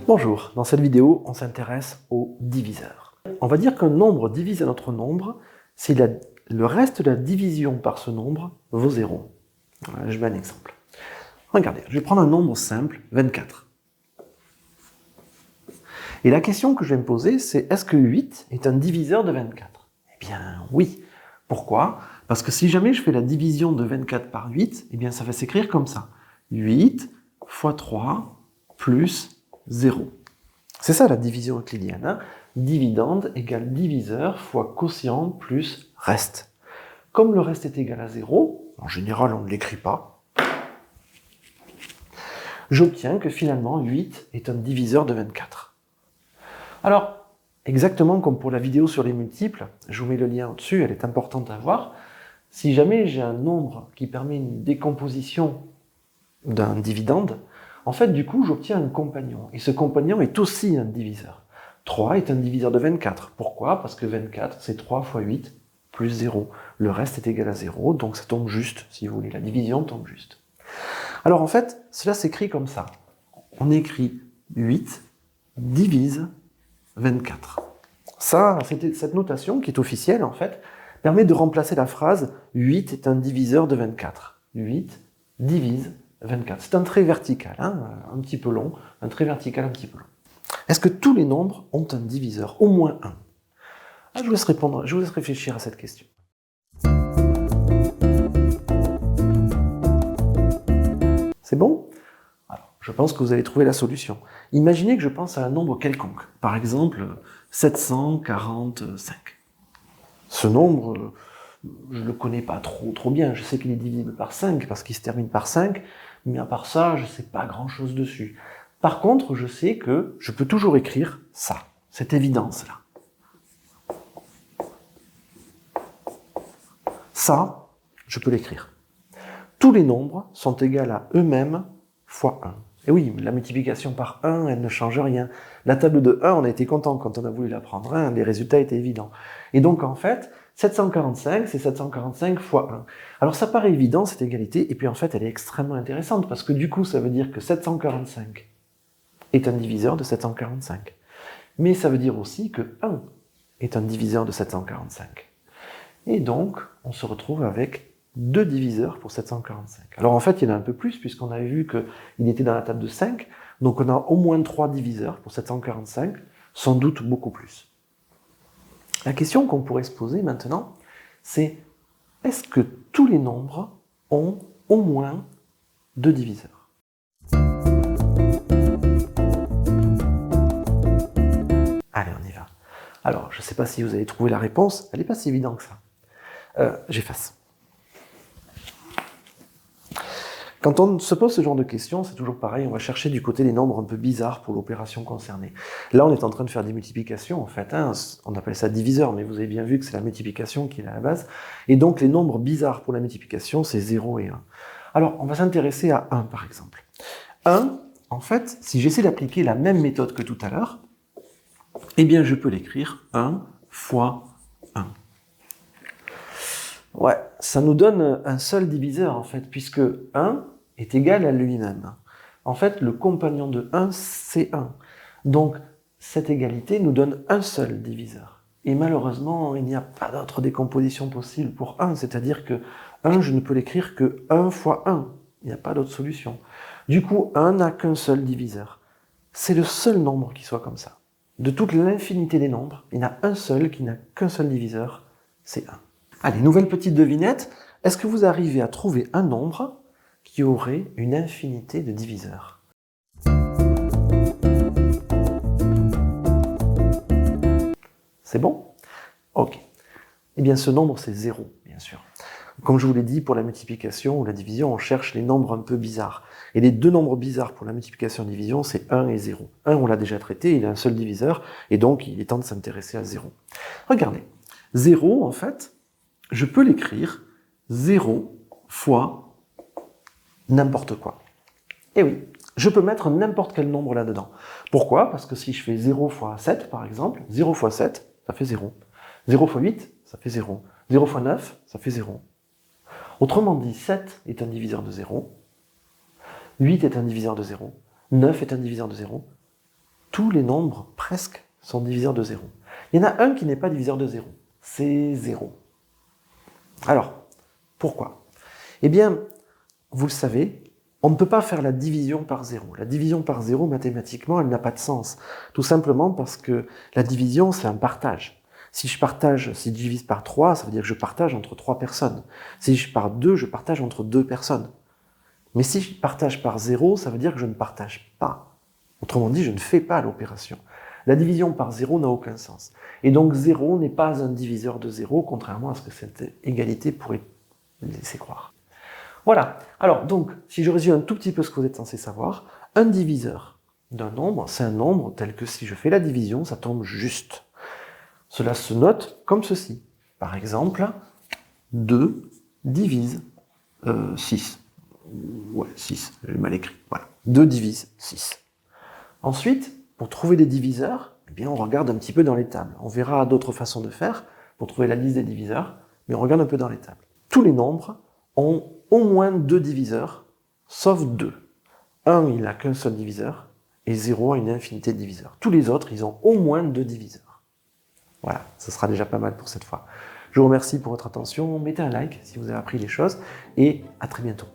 Bonjour, dans cette vidéo, on s'intéresse aux diviseurs. On va dire qu'un nombre divise un autre nombre si le reste de la division par ce nombre vaut 0. Voilà, je mets un exemple. Regardez, je vais prendre un nombre simple, 24. Et la question que je vais me poser, c'est est-ce que 8 est un diviseur de 24? Eh bien oui. Pourquoi? Parce que si jamais je fais la division de 24 par 8, eh bien ça va s'écrire comme ça. 8 fois 3 plus 0. C'est ça la division euclidienne. Hein. Dividende égale diviseur fois quotient plus reste. Comme le reste est égal à 0, en général on ne l'écrit pas, j'obtiens que finalement 8 est un diviseur de 24. Alors, exactement comme pour la vidéo sur les multiples, je vous mets le lien au-dessus, elle est importante à voir. Si jamais j'ai un nombre qui permet une décomposition d'un dividende, en fait, du coup, j'obtiens un compagnon. Et ce compagnon est aussi un diviseur. 3 est un diviseur de 24. Pourquoi? Parce que 24, c'est 3 fois 8 plus 0. Le reste est égal à 0, donc ça tombe juste, si vous voulez. La division tombe juste. Alors en fait, cela s'écrit comme ça. On écrit 8 divise 24. Ça, cette notation, qui est officielle en fait, permet de remplacer la phrase 8 est un diviseur de 24. 8 divise 24. C'est un trait vertical, hein, un petit peu long, un trait vertical un petit peu long. Est-ce que tous les nombres ont un diviseur? Au moins un. Je vous laisse réfléchir à cette question. C'est bon? Alors, je pense que vous allez trouver la solution. Imaginez que je pense à un nombre quelconque, par exemple 745. Ce nombre, je ne le connais pas trop bien. Je sais qu'il est divisible par 5 parce qu'il se termine par 5, mais à part ça, je ne sais pas grand-chose dessus. Par contre, je sais que je peux toujours écrire ça, cette évidence-là. Ça, je peux l'écrire. Tous les nombres sont égaux à eux-mêmes fois 1. Et oui, la multiplication par 1, elle ne change rien. La table de 1, on a été content quand on a voulu la prendre, hein, les résultats étaient évidents. Et donc en fait, 745, c'est 745 fois 1. Alors ça paraît évident, cette égalité, et puis en fait, elle est extrêmement intéressante, parce que du coup, ça veut dire que 745 est un diviseur de 745. Mais ça veut dire aussi que 1 est un diviseur de 745. Et donc, on se retrouve avec 2 diviseurs pour 745. Alors en fait, il y en a un peu plus, puisqu'on avait vu qu'il était dans la table de 5, donc on a au moins 3 diviseurs pour 745, sans doute beaucoup plus. La question qu'on pourrait se poser maintenant, c'est est-ce que tous les nombres ont au moins 2 diviseurs? Allez, on y va. Alors, je ne sais pas si vous avez trouvé la réponse, elle n'est pas si évidente que ça. J'efface. Quand on se pose ce genre de questions, c'est toujours pareil, on va chercher du côté des nombres un peu bizarres pour l'opération concernée. Là, on est en train de faire des multiplications, en fait, hein, on appelle ça diviseur, mais vous avez bien vu que c'est la multiplication qui est à la base. Et donc, les nombres bizarres pour la multiplication, c'est 0 et 1. Alors, on va s'intéresser à 1, par exemple. 1, en fait, si j'essaie d'appliquer la même méthode que tout à l'heure, eh bien, je peux l'écrire 1 fois 1. Ouais, ça nous donne un seul diviseur, en fait, puisque 1 est égal à lui-même. En fait, le compagnon de 1, c'est 1. Donc, cette égalité nous donne un seul diviseur. Et malheureusement, il n'y a pas d'autre décomposition possible pour 1, c'est-à-dire que 1, je ne peux l'écrire que 1 fois 1. Il n'y a pas d'autre solution. Du coup, 1 n'a qu'un seul diviseur. C'est le seul nombre qui soit comme ça. De toute l'infinité des nombres, il y en a un seul qui n'a qu'un seul diviseur, c'est 1. Allez, nouvelle petite devinette. Est-ce que vous arrivez à trouver un nombre qui aurait une infinité de diviseurs? C'est bon? Ok. Eh bien, ce nombre, c'est 0, bien sûr. Comme je vous l'ai dit, pour la multiplication ou la division, on cherche les nombres un peu bizarres. Et les deux nombres bizarres pour la multiplication et la division, c'est 1 et 0. 1, on l'a déjà traité, il a un seul diviseur, et donc il est temps de s'intéresser à 0. Regardez, 0, en fait, je peux l'écrire 0 fois n'importe quoi. Et oui, je peux mettre n'importe quel nombre là-dedans. Pourquoi? Parce que si je fais 0 fois 7, par exemple, 0 fois 7, ça fait 0. 0 fois 8, ça fait 0. 0 fois 9, ça fait 0. Autrement dit, 7 est un diviseur de 0, 8 est un diviseur de 0, 9 est un diviseur de 0, tous les nombres, presque, sont diviseurs de 0. Il y en a un qui n'est pas diviseur de 0, c'est 0. Alors, pourquoi? Eh bien, vous le savez, on ne peut pas faire la division par 0. La division par 0, mathématiquement, elle n'a pas de sens. Tout simplement parce que la division, c'est un partage. Si je divise par 3, ça veut dire que je partage entre 3 personnes. Si je par 2, je partage entre 2 personnes. Mais si je partage par 0, ça veut dire que je ne partage pas. Autrement dit, je ne fais pas l'opération. La division par 0 n'a aucun sens. Et donc 0 n'est pas un diviseur de 0, contrairement à ce que cette égalité pourrait laisser croire. Voilà. Alors, donc, si je résume un tout petit peu ce que vous êtes censé savoir, un diviseur d'un nombre, c'est un nombre tel que si je fais la division, ça tombe juste. Cela se note comme ceci. Par exemple, 2 divise 6. Ouais, 6, j'ai mal écrit. Voilà. 2 divise 6. Ensuite, pour trouver des diviseurs, eh bien, on regarde un petit peu dans les tables. On verra d'autres façons de faire pour trouver la liste des diviseurs, mais on regarde un peu dans les tables. Tous les nombres ont au moins 2 diviseurs, sauf 2. 1, il n'a qu'un seul diviseur, et 0 a une infinité de diviseurs. Tous les autres, ils ont au moins 2 diviseurs. Voilà, ce sera déjà pas mal pour cette fois. Je vous remercie pour votre attention, mettez un like si vous avez appris les choses, et à très bientôt.